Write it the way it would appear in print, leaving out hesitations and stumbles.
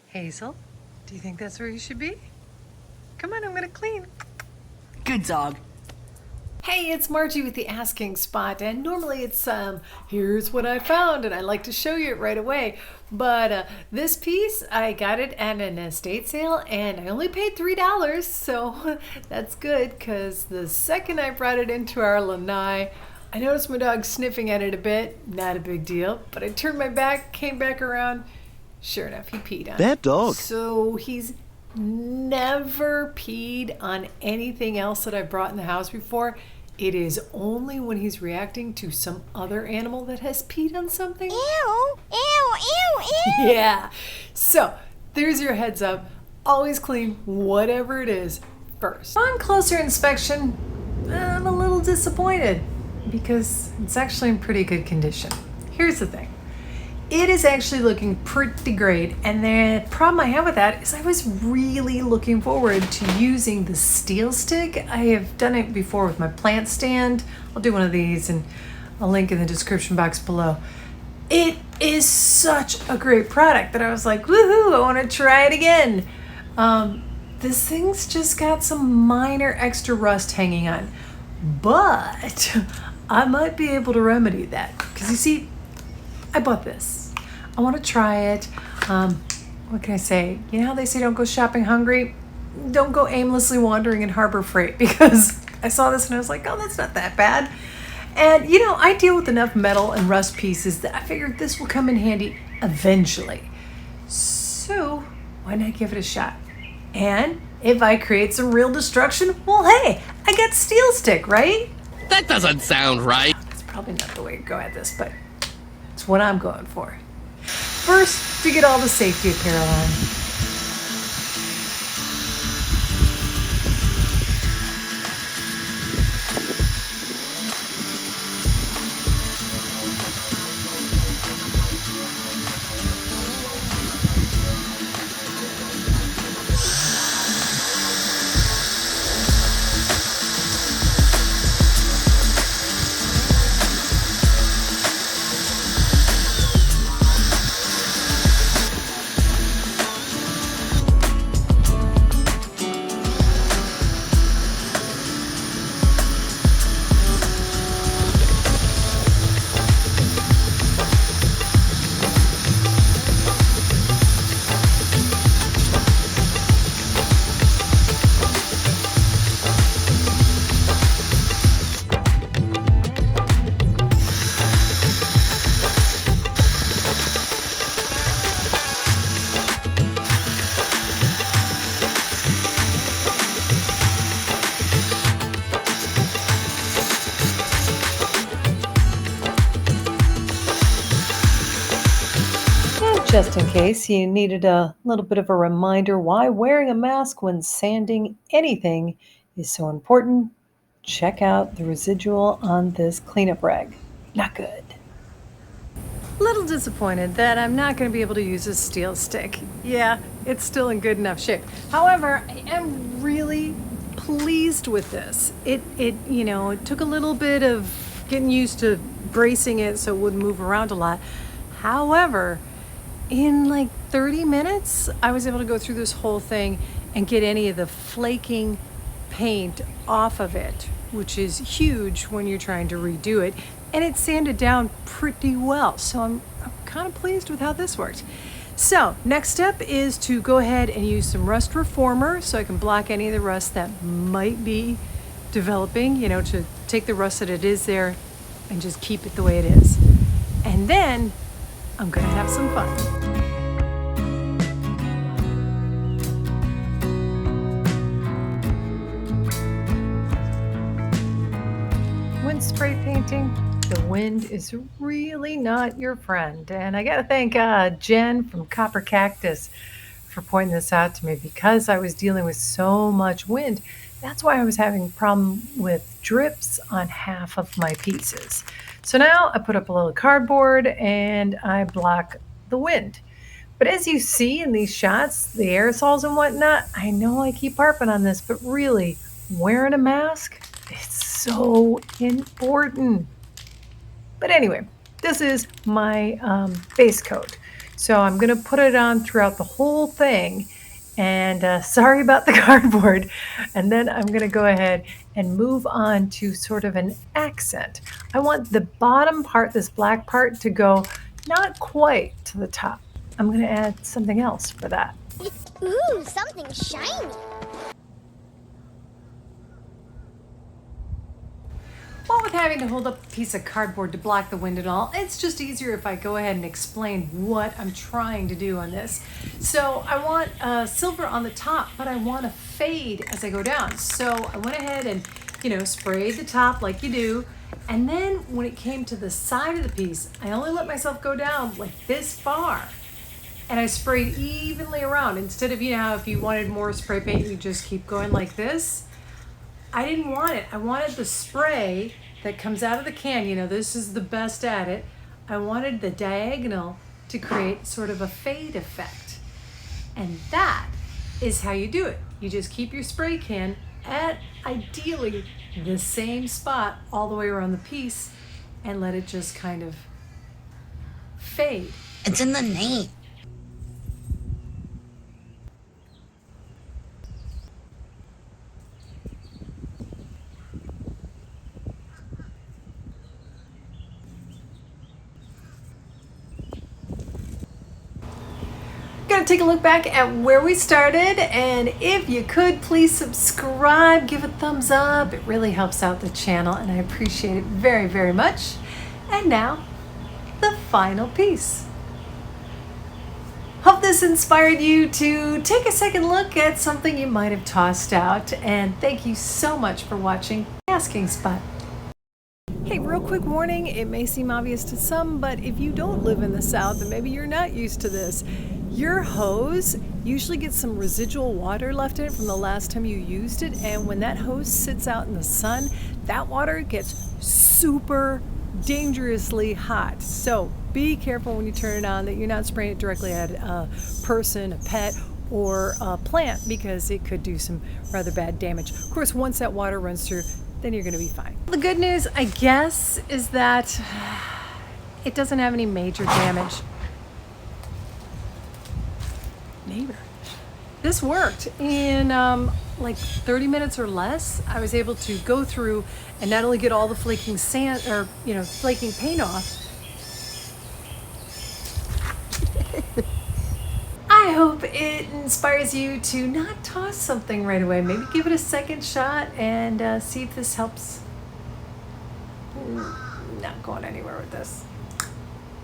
Hazel, do you think that's where you should be? Come on, I'm gonna clean. Good dog. Hey, it's Margie with the Asking Spot, and normally it's here's what I found, and I like to show you it right away. But this piece, I got it at an estate sale, and I only paid $3, so that's good. Cause the second I brought it into our lanai, I noticed my dog sniffing at it a bit. Not a big deal, but I turned my back, came back around. Sure enough, he peed on it. Bad dog. So he's never peed on anything else that I've brought in the house before. It is only when he's reacting to some other animal that has peed on something. Ew, ew, ew, ew. Yeah. So there's your heads up. Always clean whatever it is first. On closer inspection, I'm a little disappointed because it's actually in pretty good condition. Here's the thing. It is actually looking pretty great, and the problem I have with that is I was really looking forward to using the steel stick. I have done it before with my plant stand. I'll do one of these, and I'll link in the description box below. It is such a great product that I was like, woohoo, I want to try it again. This thing's just got some minor extra rust hanging on, but I might be able to remedy that because you see, I bought this. I want to try it. What can I say? You know how they say don't go shopping hungry? Don't go aimlessly wandering in Harbor Freight, because I saw this and I was like, oh, that's not that bad. And you know, I deal with enough metal and rust pieces that I figured this will come in handy eventually. So why not give it a shot? And if I create some real destruction, well, hey, I got steel stick, right? That doesn't sound right. That's probably not the way to go at this, but it's what I'm going for. First, to get all the safety apparel on. Just in case you needed a little bit of a reminder why wearing a mask when sanding anything is so important, check out the residual on this cleanup rag. Not good. Little disappointed that I'm not going to be able to use a steel stick. Yeah, it's still in good enough shape. However, I am really pleased with this. It took a little bit of getting used to bracing it so it wouldn't move around a lot. However, in like 30 minutes, I was able to go through this whole thing and get any of the flaking paint off of it, which is huge when you're trying to redo it. And it sanded down pretty well. So I'm kind of pleased with how this worked. So next step is to go ahead and use some rust reformer so I can block any of the rust that might be developing, to take the rust that it is there and just keep it the way it is. And then I'm gonna have some fun. When spray painting, the wind is really not your friend. And I gotta thank Jen from Copper Cactus for pointing this out to me, because I was dealing with so much wind. That's why I was having a problem with drips on half of my pieces. So now I put up a little cardboard and I block the wind. But as you see in these shots, the aerosols and whatnot, I know I keep harping on this, but really, wearing a mask, it's so important. But anyway, this is my base coat. So I'm going to put it on throughout the whole thing. And sorry about the cardboard. And then I'm going to go ahead and move on to sort of an accent. I want the bottom part, this black part, to go not quite to the top. I'm going to add something else for that. Ooh, something shiny. Well, with having to hold up a piece of cardboard to block the wind and all, it's just easier if I go ahead and explain what I'm trying to do on this. So I want silver on the top, but I want to fade as I go down. So I went ahead and, sprayed the top like you do. And then when it came to the side of the piece, I only let myself go down like this far. And I sprayed evenly around. Instead of, if you wanted more spray paint, you just keep going like this. I didn't want it. I wanted the spray that comes out of the can. This is the best at it. I wanted the diagonal to create sort of a fade effect. And that is how you do it. You just keep your spray can at ideally the same spot all the way around the piece and let it just kind of fade. It's in the name. Gonna take a look back at where we started, and if you could please subscribe, give a thumbs up. It really helps out the channel and I appreciate it very, very much. And now the final piece. Hope this inspired you to take a second look at something you might have tossed out, and thank you so much for watching Masking Spot. Hey, real quick warning, it may seem obvious to some, but if you don't live in the South and maybe you're not used to this, your hose usually gets some residual water left in it from the last time you used it, and when that hose sits out in the sun, that water gets super dangerously hot. So be careful when you turn it on that you're not spraying it directly at a person, a pet, or a plant, because it could do some rather bad damage. Of course, once that water runs through, then you're going to be fine. The good news, I guess, is that it doesn't have any major damage. Neighbor. This worked in like 30 minutes or less. I was able to go through and not only get all the flaking sand or flaking paint off. I hope it inspires you to not toss something right away. Maybe give it a second shot and see if this helps. Not going anywhere with this.